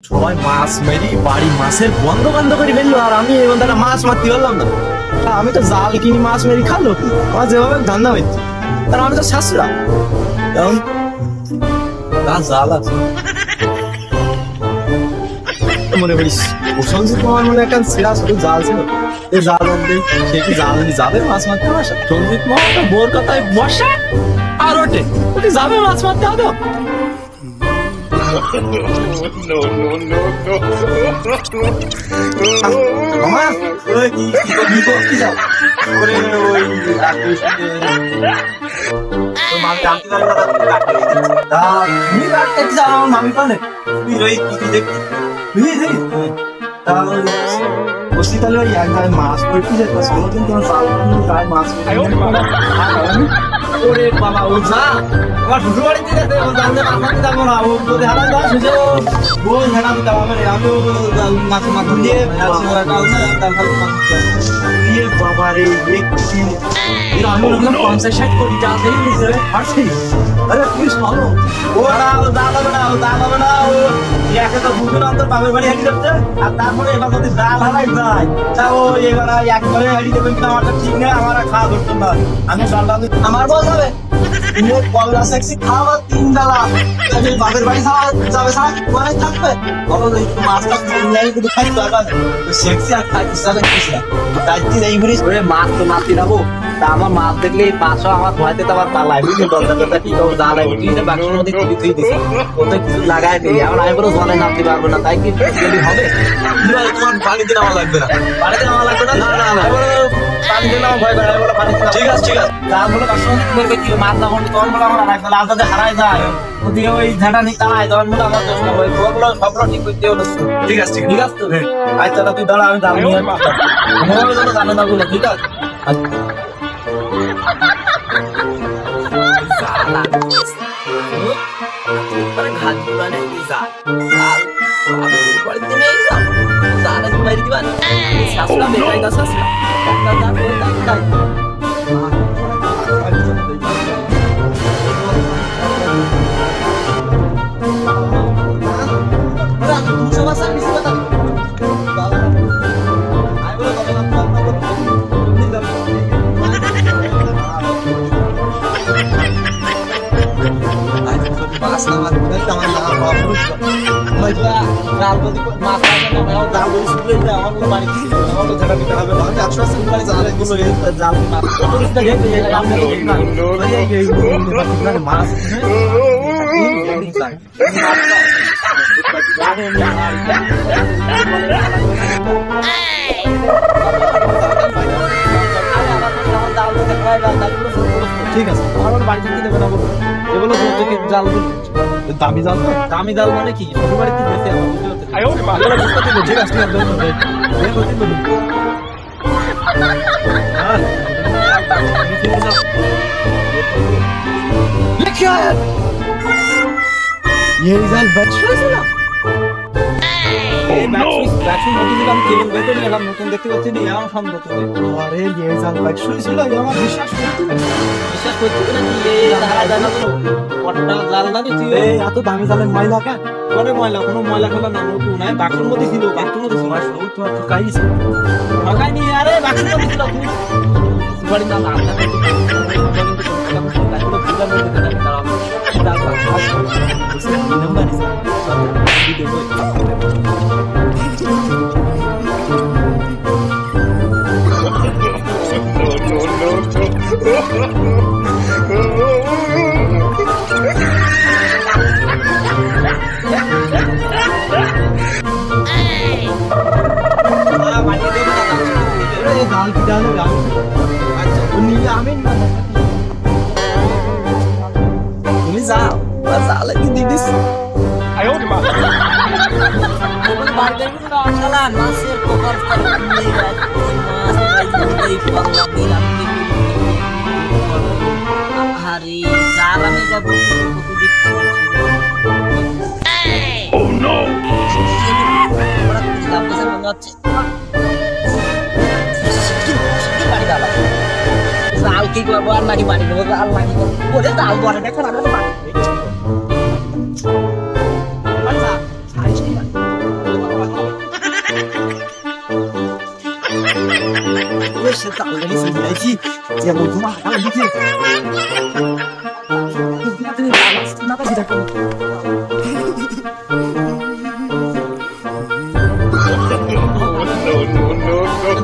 সবাই মাছ মেরি বাড়ি মাছের বন্ধ বন্ধ করে ফেললো, আর আমি এই বন্ধটা মাছ মারতে পারলাম না। আমি তো জাল কিনি মাছ মেরি খালো, আমার যেভাবে ধান্দা হচ্ছে, আর আমি তো শাশুড়া এখন জাল আছে মনে করিস। সঞ্জিত মামার মনে একটা ছেঁড়া ছোট জাল ছিল, এই জাল আনতে সে কি জাল যাবে মাছ মারতে বসা? সঞ্জিত মামা বোর কথায় বসা আর ওঠে ওকে যাবে মাছ মারতে হবে। মামি পালে বসি তাহলে ওই এক গায়ে মাছ পড়তে যেত, কোনোদিন তোমার গায়ে মাছ ওরে বাবা ও যা আমার শ্বশুর বাড়িতে যেতে ও জানলে মাছ মারতে যাবো না, ও যদি হারান যায় সুযোগ বই হেঁটা দিতে হবে। আমিও মাছ মাছ দিয়ে বাবা রে দেখছি আমি 50-60 কোটি টাকা দিয়ে দিয়েছে হারছি। আরে পুলিশ ভালো ও না, ও দা হবে না, ও দা হবে না, ও একে তো দুদিন অন্তর বাপের বাড়ি হারিয়ে যাচ্ছে, আর তারপরে এবার যদি জাল হারাই যায় তা ও এবার একবারে হারিয়ে দেবেন কিনা আমারটা ঠিক নেই, আমার খাওয়া ধরতো না। আমি জানলাম আমার বল যাবে কলা সেক্সি খাওয়া 3 বেলা বাপের বাড়ি খাওয়া যাবে, সারা কোথায় থাকবে মাছটা কিন্তু খাইতে হবে সেক্সি আর খাইতে এই বলিস মাছ তো মাছ যাবো। তা আমার মাছ দেখলে পাঁচশো আমার ভয়তে তো আবার পালাই বুঝলি, দরজা কি করবো জ্বালাই বুঝলি না, বাক্সের মধ্যে খুবই থুই দিছি ওতে কিছু লাগাই দিই। এখন আমি বলো জলে নামতে পারবো না, তাই কি হবে? তোমার পানি দিন আমার লাগবে না, পানি দিন আমার লাগবে না, না না না পানি দিলে আমার ভয় করে, বলো পানি ঠিক আছে ঠিক আছে যা বলো বাক্সের মধ্যে করবে কি মাছ না করলে তখন বলো আমার রাখবে আলাদা হারাই যায় ওদিকে ওই ঝাঁটা নিতে হয় তখন বলো আমার দোষ না, ওই বলো সবগুলো ঠিক করতে হলো। ঠিক আছে ঠিক আছে তো আচ্ছা তুই দাঁড়া আমি জাল নিয়ে জানো না বলো ঠিক আছে। ঠিক আছে আমার বাড়ি থেকে দেবে না বলো, এগুলো জাল দামি জাল, তো দামি জাল মানে কি শ্বশুর বাড়িতে বেঁচে ঠিক আছে নতুন দেখতে পাচ্ছি এত দামি জালের ময়লা কেন? পরে ময়লা কোনো ময়লা খেলা না, নতুন বাক্সের মধ্যে ছিল, বাক্সের মধ্যে ছিল তোমার ঠকাইছে ঠকাইনি, আরে বাক্সের মধ্যে ছিল বাড়ির নাম তুমি যাও জালে কি দিদিস জাল কি করবো আর নাকি পানি দেবো, জাল নাকি করে জাল বলে দেখো না তাড়াতাড়ি চলে আইছি যেমন তোমার কাল দিকে না তো যেটা করো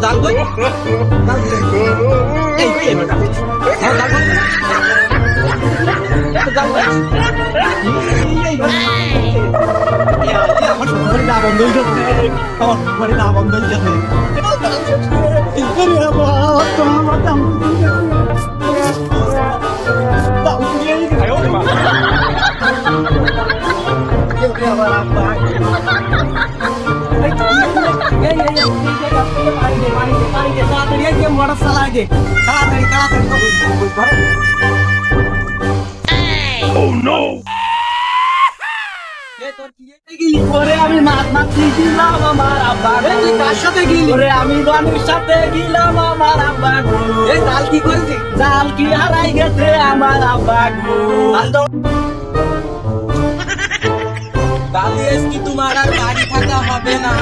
দাল কই দাল এই এই বেটা দাল কই দাল কই এই ইয়া আমার ঘরে না বন্ধ হয়ে গেছে আমার ঘরে না বন্ধ হয়ে গেছে আরে বাবা তোমার দাম দাম দিয়ে আয়ো মা কে আবার আপা আমি মাছ মাছি দিলাম আমার আব্বা কার সাথে গেলি আমি বানুর সাথে গেলাম আমার আব্বা এই জাল কি করেছি জাল কি হারাই গেছে আমার আব্বা তাহলে কি তোমার আর বাড়ি থাকা হবে না